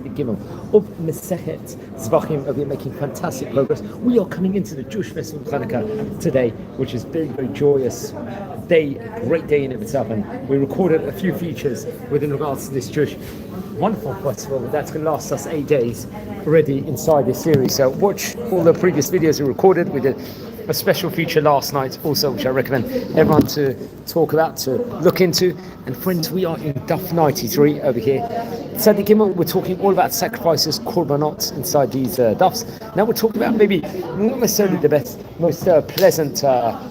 Gimel of Masechet Zevachim. We're making fantastic progress. We are coming into the Jewish festival of Hanukkah today, which is very, very joyous day, a great day in of itself. And we recorded a few features within regards to this Jewish wonderful festival that's going to last us 8 days already inside this series. So watch all the previous videos we recorded. We did a special feature last night also, which I recommend everyone to talk about, to look into. And friends, we are in Daf 93 over here. Tzaddik Gimel, we're talking all about sacrifices, korbanot inside these dafs. Now we're talking about maybe not necessarily the best, most pleasant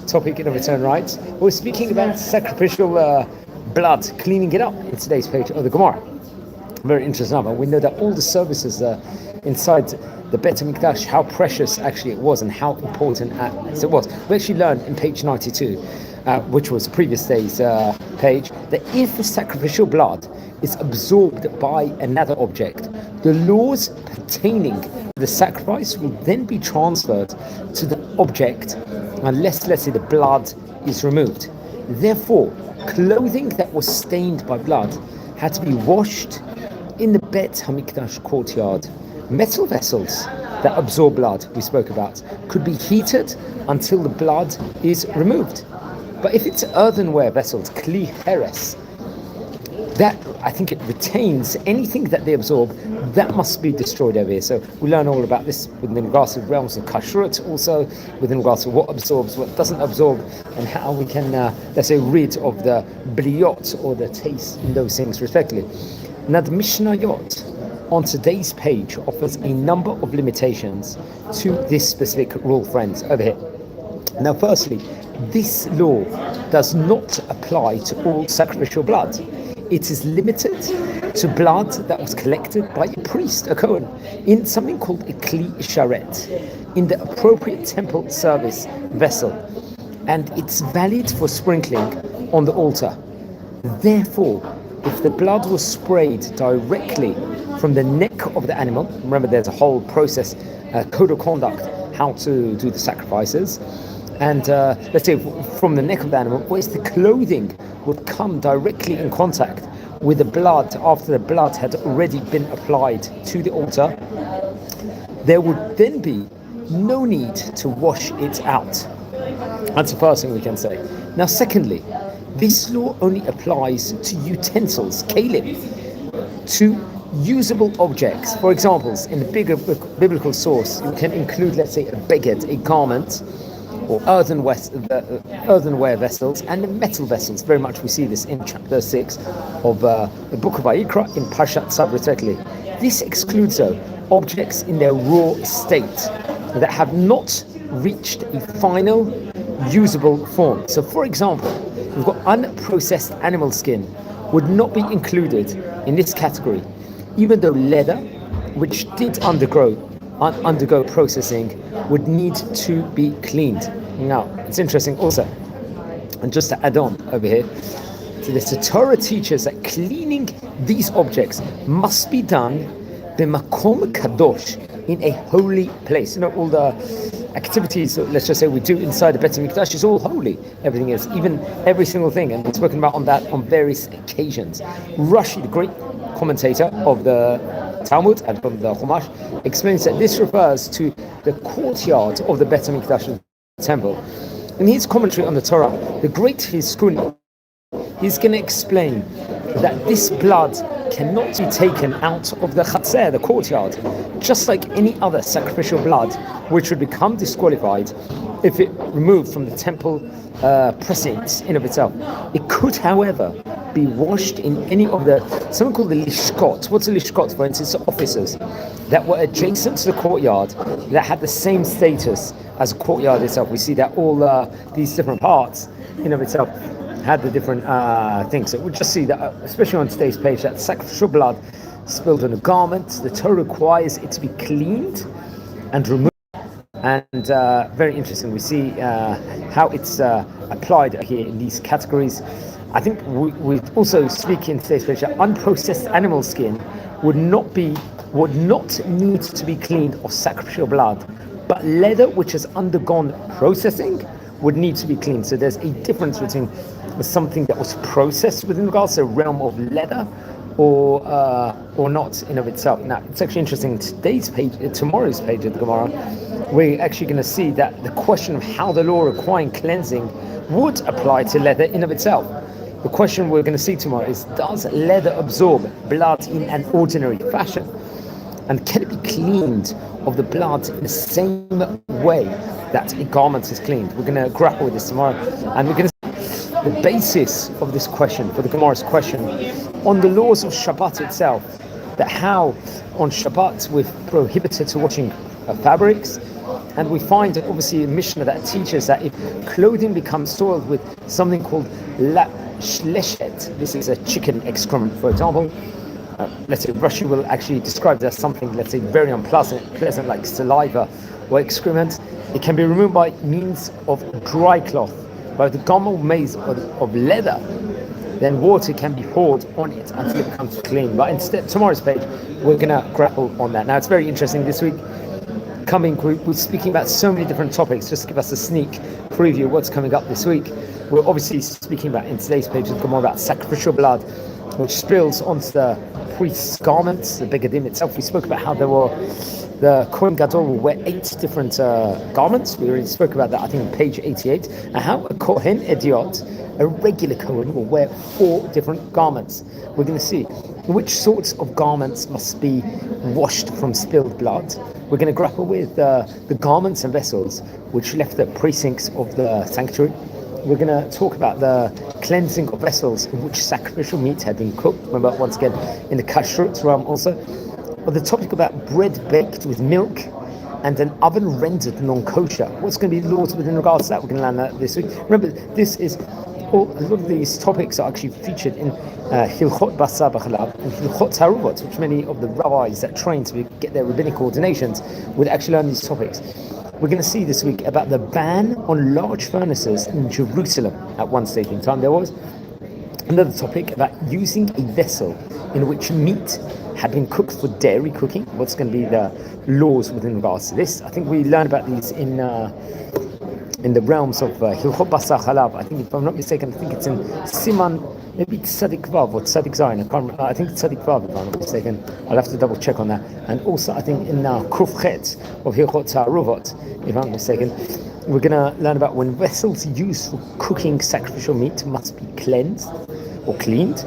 topic in of its own right. We're speaking about sacrificial blood, cleaning it up in today's page of the Gemara. Very interesting number. We know that all the services inside the Bet HaMikdash, how precious actually it was and how important it was. We actually learned in page 92, which was the previous day's page, that if the sacrificial blood is absorbed by another object, the laws pertaining to the sacrifice will then be transferred to the object unless, let's say, the blood is removed. Therefore, clothing that was stained by blood had to be washed in the Bet HaMikdash courtyard. Metal vessels that absorb blood, we spoke about, could be heated until the blood is removed. But if it's earthenware vessels, kli heres, that I think it retains anything that they absorb, that must be destroyed over here. So we learn all about this within regards to realms of kashrut, also within regards to what absorbs, what doesn't absorb, and how we can, let's say, rid of the bliot or the taste in those things respectively. Now the Mishnayot on today's page offers a number of limitations to this specific rule, friends, over here. Now firstly, this law does not apply to all sacrificial blood. It is limited to blood that was collected by a priest, a Kohen, in something called a kli sharet, in the appropriate temple service vessel, and it's valid for sprinkling on the altar. Therefore, if the blood was sprayed directly from the neck of the animal, remember there's a whole process, code of conduct, how to do the sacrifices, and let's say from the neck of the animal, whereas the clothing would come directly in contact with the blood after the blood had already been applied to the altar, there would then be no need to wash it out. That's the first thing we can say. Now secondly, this law only applies to utensils, kelim, to usable objects. For examples, in the bigger biblical source, you can include, let's say, a Bagel, a garment, or earthenware vessels, and metal vessels. Very much we see this in chapter 6 of the book of Vayikra in Parshat Tzav respectively. This excludes, though, objects in their raw state that have not reached a final usable form. So, for example, we've got unprocessed animal skin would not be included in this category, even though leather, which did undergo processing, would need to be cleaned. Now, it's interesting also, and just to add on over here to this, the Torah teaches that cleaning these objects must be done b'makom kadosh, in a holy place. You know, all the activities, let's just say, we do inside the Bet HaMikdash is all holy. Everything is, even every single thing, and we've spoken about on that on various occasions. Rashi, the great commentator of the Talmud and from the Chumash, explains that this refers to the courtyard of the Bet HaMikdash temple. In his commentary on the Torah, the great Hiskuni, he's going to explain that this blood cannot be taken out of the chatzer, the courtyard, just like any other sacrificial blood, which would become disqualified if it removed from the temple precincts in of itself. It could, however, be washed in any of the, something called the lishkot. What's a lishkot? For instance, offices that were adjacent to the courtyard that had the same status as the courtyard itself. We see that all these different parts in of itself had the different things. So we'll just see that, especially on today's page, that sacrificial blood spilled on a garment, the Torah requires it to be cleaned and removed. And very interesting, we see how it's applied here in these categories. I think we also speak in today's page that unprocessed animal skin would not need to be cleaned of sacrificial blood, but leather which has undergone processing would need to be cleaned. So there's a difference between something that was processed within regards to the realm of leather or not in of itself. Now, it's actually interesting. Tomorrow's page of the Gemara, we're actually going to see that the question of how the law requiring cleansing would apply to leather in of itself. The question we're going to see tomorrow is: does leather absorb blood in an ordinary fashion, and can it be cleaned of the blood in the same way that a garment is cleaned? We're going to grapple with this tomorrow, and we're going to the basis of this question, for the Gemara's question, on the laws of Shabbat itself, that how on Shabbat we're prohibited to washing fabrics, and we find obviously a Mishnah that teaches that if clothing becomes soiled with something called shleshet, this is a chicken excrement, for example, let's say Rashi will actually describe it as something, let's say, very pleasant like saliva or excrement, it can be removed by means of dry cloth. But the garment made of leather, then water can be poured on it until it becomes clean. But instead, tomorrow's page, we're going to grapple on that. Now, it's very interesting this week. We're speaking about so many different topics. Just to give us a sneak preview of what's coming up this week. We're obviously speaking about, in today's page, we'll come more about sacrificial blood, which spills onto the priest's garments, the Begadim itself. We spoke about how the Kohen Gadol will wear 8 different garments. We already spoke about that, I think, on page 88. And how a Kohen Idiot, a regular Kohen, will wear 4 different garments. We're going to see which sorts of garments must be washed from spilled blood. We're going to grapple with the garments and vessels which left the precincts of the sanctuary. We're going to talk about the cleansing of vessels in which sacrificial meat had been cooked. Remember, once again, in the kashrut realm also. But the topic about bread baked with milk and an oven rendered non-kosher. What's going to be the laws within regards to that? We're going to learn that this week. Remember, a lot of these topics are actually featured in Hilchot Basar B'Chalav and Hilchot Taruvot, which many of the rabbis that train to get their rabbinic ordinations would actually learn these topics. We're going to see this week about the ban on large furnaces in Jerusalem. At one stage in time, there was another topic about using a vessel in which meat had been cooked for dairy cooking. What's going to be the laws within regards to this? I think we learned about these in the realms of Hilchot Basar Chalav. I think, if I'm not mistaken, I think it's in Siman, maybe Tzadik Vav or Tzadik Zayin. I think it's Tzadik Vav, if I'm not mistaken. I'll have to double check on that. And also, I think in Kuf Chet of Hilchot Taruvot, if I'm not mistaken, we're going to learn about when vessels used for cooking sacrificial meat must be cleansed or cleaned.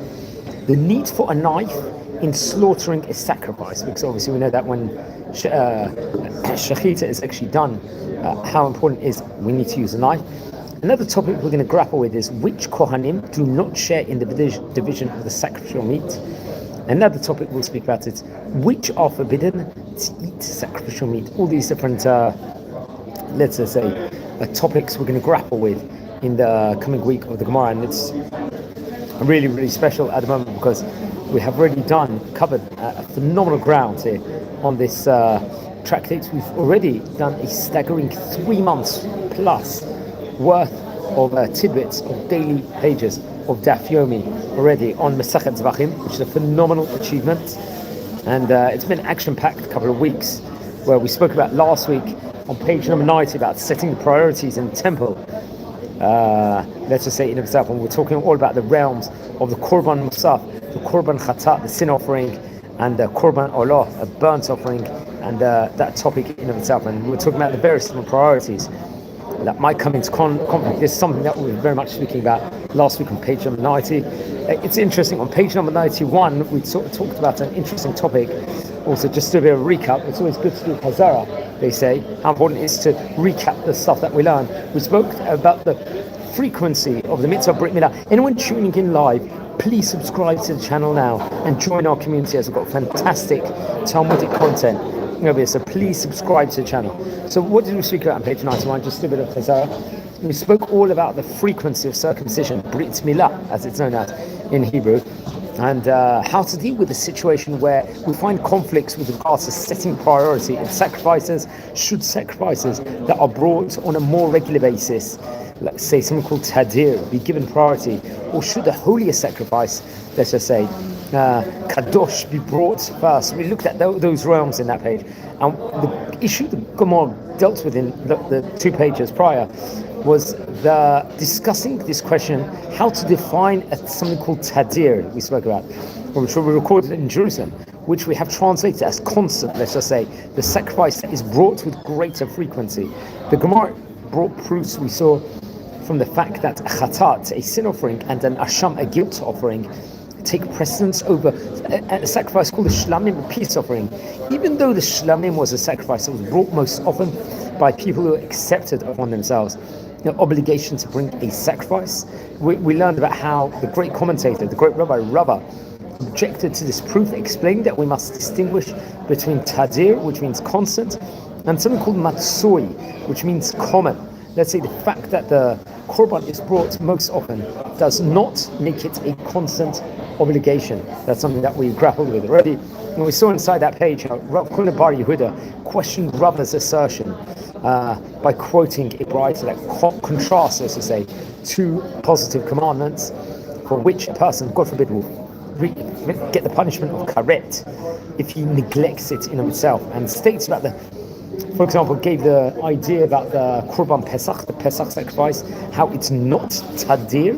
The need for a knife in slaughtering a sacrifice, because obviously we know that when shechita is actually done, how important it is we need to use a knife. Another topic we're going to grapple with is which Kohanim do not share in the division of the sacrificial meat. Another topic we'll speak about is which are forbidden to eat sacrificial meat. All these different, topics we're going to grapple with in the coming week of the Gemara, and it's really, really special at the moment because we have already covered a phenomenal ground here on this tractate. We've already done a staggering 3 months plus worth of tidbits of daily pages of Daf Yomi already on Masechet Zevachim, which is a phenomenal achievement. And it's been action-packed a couple of weeks, where we spoke about last week on page number 90 about setting the priorities in the temple. Let's just say in itself, and we're talking all about the realms of the Korban Musaf, the Korban Chatat, the sin offering, and the Korban Olah, a burnt offering, and that topic in of itself. And we're talking about the various different priorities that might come into conflict. This is something that we were very much speaking about last week on page number 90. It's interesting, on page number 91, we talked about an interesting topic. Also, just to do a bit of a recap, it's always good to do Hazara, they say, how important it is to recap the stuff that we learn. We spoke about the frequency of the mitzvah Brit Milah. Anyone tuning in live, please subscribe to the channel now and join our community, as we've got fantastic Talmudic content over here. So please subscribe to the channel. So what did we speak about on page 91? Just a bit of Chazara. We spoke all about the frequency of circumcision, Brit Milah, as it's known as in Hebrew, and how to deal with the situation where we find conflicts with regards to setting priority in sacrifices. Should sacrifices that are brought on a more regular basis, let's say something called Tadir, be given priority, or should the holier sacrifice, let's just say Kadosh, be brought first? We looked at those realms in that page, and the issue that Gemara dealt with in the 2 pages prior was discussing this question, how to define something called Tadir, we spoke about. which were recorded in Jerusalem, which we have translated as constant, let's just say, the sacrifice that is brought with greater frequency. The Gemara brought proofs we saw from the fact that a chatat, a sin offering, and an asham, a guilt offering, take precedence over a sacrifice called the shlamim, a peace offering. Even though the shlamim was a sacrifice that was brought most often by people who accepted upon themselves the obligation to bring a sacrifice, we learned about how the great commentator, the great Rabbi Rava, objected to this proof, explained that we must distinguish between tadir, which means constant, and something called matsui, which means common. Let's say the fact that the korban is brought most often does not make it a constant obligation. That's something that we grappled with already. And we saw inside that page how Rav Kuna Bar Yehuda questioned Rava's assertion by quoting a brayta that contrasts, so to say, two positive commandments for which a person, God forbid, will get the punishment of karet if he neglects it in itself, and states about for example, gave the idea about the Korban Pesach, the Pesach sacrifice, how it's not tadir,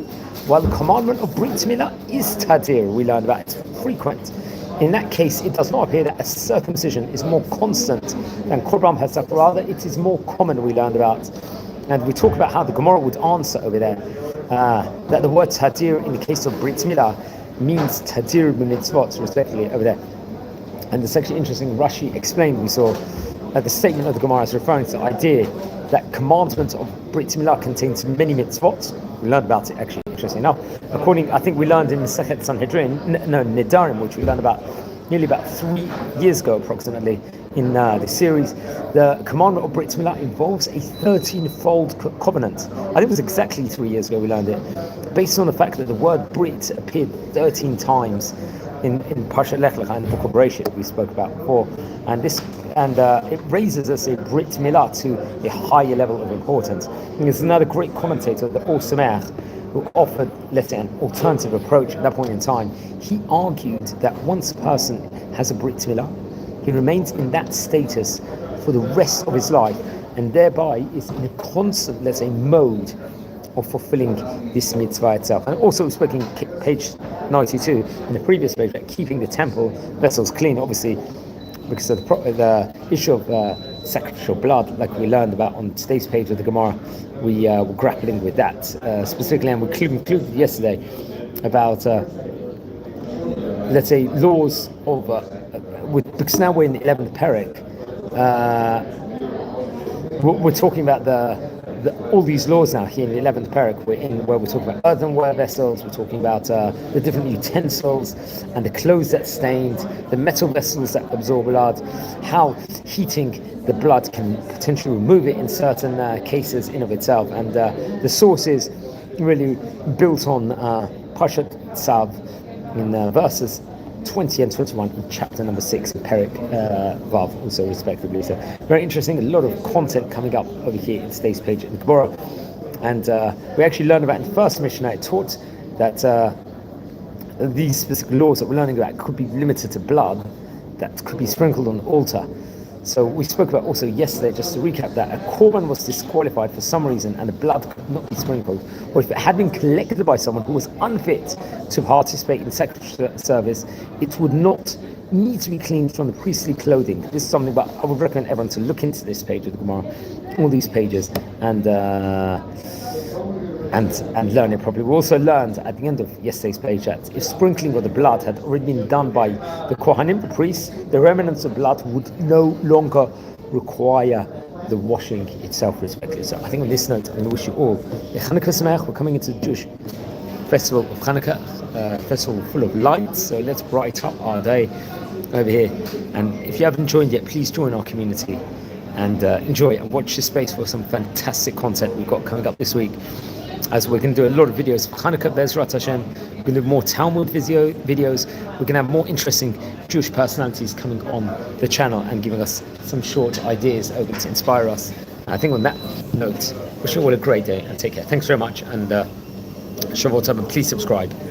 while the commandment of Brit Milah is tadir. We learned about it's frequent. In that case, it does not appear that a circumcision is more constant than Korban Pesach, rather it is more common, we learned about. And we talk about how the Gemara would answer over there, that the word tadir in the case of Brit Milah means tadir b'mitzvot, respectively, over there. And it's actually interesting, Rashi explained, we saw the statement of the Gemara is referring to the idea that commandment of Brit Milah contains many mitzvot. We learned about it, actually, interesting enough. I think we learned in Masechet Sanhedrin, Nedarim, which we learned about nearly about 3 years ago, approximately, in the series. The commandment of Brit Milah involves a 13-fold covenant. I think it was exactly 3 years ago we learned it, based on the fact that the word Brit appeared 13 times in Parshat Lech Lecha, in the book of Bereshit we spoke about before, and it raises us a Brit Milah to a higher level of importance. And there's another great commentator, the Or Sameach, who offered, let's say, an alternative approach at that point in time. He argued that once a person has a Brit Milah, he remains in that status for the rest of his life, and thereby is in a constant, let's say, mode of fulfilling this mitzvah itself. And also, speaking page 92 in the previous page, about keeping the temple vessels clean, obviously, because of the issue of sacrificial blood, like we learned about on today's page of the Gemara, we were grappling with that specifically, and we concluded yesterday about, let's say, laws of, because now we're in the 11th parak, we're talking about all these laws now here in the 11th parak, where we're talking about earthenware vessels, we're talking about the different utensils and the clothes that stained, the metal vessels that absorb blood, how heating the blood can potentially remove it in certain cases in of itself. And the source is really built on Parshat Tzav in verses 20 and 21 in chapter number 6 of Perik Vav, also respectively. So very interesting, a lot of content coming up over here in today's page in the Gemara. And we actually learned about in the first Mishnah, it taught that these specific laws that we're learning about could be limited to blood that could be sprinkled on the altar. So we spoke about also yesterday, just to recap, that a korban was disqualified for some reason and the blood could not be sprinkled, or if it had been collected by someone who was unfit to participate in sacrificial service, it would not need to be cleaned from the priestly clothing. This is something that I would recommend everyone to look into this page of the Gemara, all these pages, and learn it properly. We also learned at the end of yesterday's page that if sprinkling of the blood had already been done by the Kohanim, the priests, the remnants of blood would no longer require the washing itself, respectively. So I think on this note, I'm going to wish you all a Chanukah Sameach. We're coming into the Jewish festival of Chanukah, festival full of lights. So let's brighten up our day over here. And if you haven't joined yet, please join our community and enjoy and watch this space for some fantastic content we've got coming up this week. As we're going to do a lot of videos for Chanukah, Bezrat Hashem. We're going to do more Talmud videos. We're going to have more interesting Jewish personalities coming on the channel and giving us some short ideas over to inspire us. I think on that note, wish you all a great day and take care. Thanks very much, and Shavot Tov, and please subscribe.